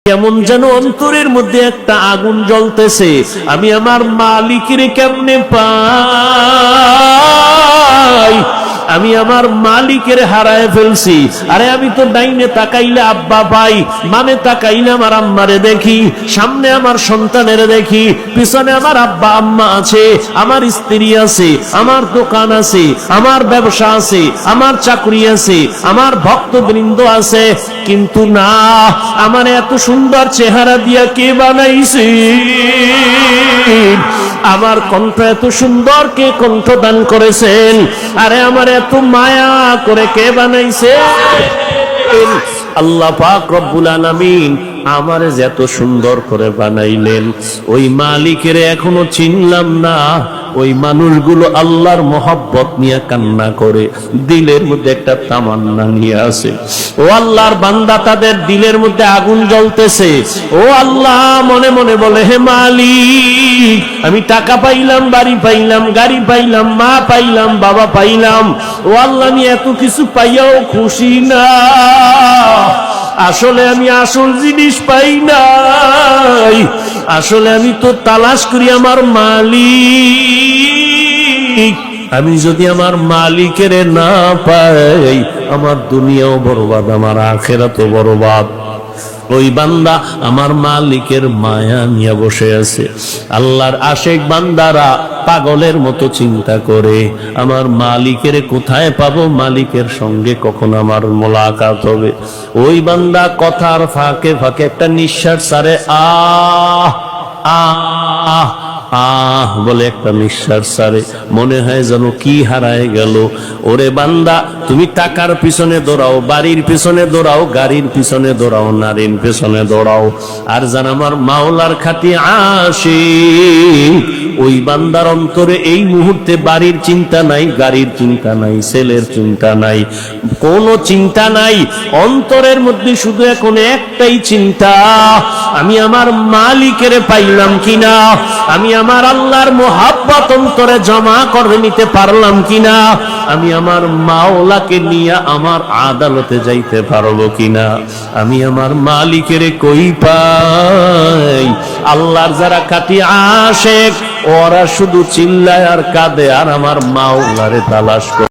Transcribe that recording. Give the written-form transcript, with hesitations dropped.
কেমন যেন অন্তরের মধ্যে একটা আগুন জ্বলতেছে। আমি আমার মালিকের কেমনে পাই? আমি আমার মালিকের হারায় ফেলছি। আরে আমি তো ডাইনে তাকাইলে আব্বা পাই, বামে তাকাইলে আমার আম্মারে দেখি, সামনে আমার সন্তানের দেখি, পিছনে আমার আব্বা আম্মা আছে, আমার স্ত্রী আছে, আমার দোকান আছে, আমার ব্যবসা আছে, আমার চাকরি আছে, আমার ভক্তবৃন্দ আছে। কিন্তু না, আমার এত সুন্দর চেহারা দিয়া কে বানাইছে? আমার কণ্ঠ এত সুন্দর কে কণ্ঠদান করেছেন? আরে আমার এত মায়া করে কে বানাইছে? আল্লাহ পাক রব্বুল আলামিন আমারে এত সুন্দর করে বানাইলেন, ওই মালিকের এখনো চিনলাম না। ওই মানুষগুলো আল্লাহর মহব্বত নিয়ে কান্না করে, দিলের মধ্যে একটা তামান্না নিয়ে আসে। ও আল্লাহর বান্দা, তাদের দিলের মধ্যে আগুন জ্বলতেছে। ও আল্লাহ মনে মনে বলে, হে মালিক, আমি টাকা পাইলাম, বাড়ি পাইলাম, গাড়ি পাইলাম, মা পাইলাম, বাবা পাইলাম। ও আল্লাহ, আমি এত কিছু পাইয়াও খুশি না। আসলে আমি আসল জিনিস পাই নাই। আসলে আমি তো তালাশ করি আমার মালিক। আমি যদি আমার মালিকের না পাই, আমার দুনিয়াও বরবাদ, আমার আখিরাতও বরবাদ। ওই বান্দা আমার মালিকের মায়া নিয়ে বসে আছে। আল্লাহর আশেক বান্দারা পাগলের মতো চিন্তা করে, আমার মালিকের কোথায় পাবো, মালিকের সঙ্গে কখন আমার মোলাকাত হবে। ওই বান্দা কথার ফাঁকে ফাঁকে একটা নিঃশ্বাস ছাড়ে, আহ আহ আহ বলে একটা নিঃশ্বাস ছাড়ে। মনে হয় যেন কি হারায় গেল। ওরে বান্দা, তুমি টাকার পিছনে দৌড়াও, বাড়ির পিছনে দৌড়াও, গাড়ির পিছনে দৌড়াও, নারীর পিছনে দৌড়াও, আর যেন আমার মাওলার খাঁটি আশিক, ওই বান্দার অন্তরে এই মুহূর্তে বাড়ির চিন্তা নাই, গাড়ির চিন্তা নাই, ছেলের চিন্তা নাই, কোনো চিন্তা নাই। অন্তরের মধ্যে শুধু এখন একটাই চিন্তা, আমি আমার মালিকের পাইলাম কিনা, আমি আমার আল্লাহর মোহাব্বত অন্তরে জমা করে নিতে পারলাম কিনা, আমি আমার মাওলাকে নিয়ে আমার আদালতে যাইতে পারবো কিনা, আমি আমার মালিকের কই পাই। আল্লাহর যারা খাঁটি আশেক, ওরা শুধু চিল্লায় আর কাঁদে, আর আমার মাওলারে তালাশ করে।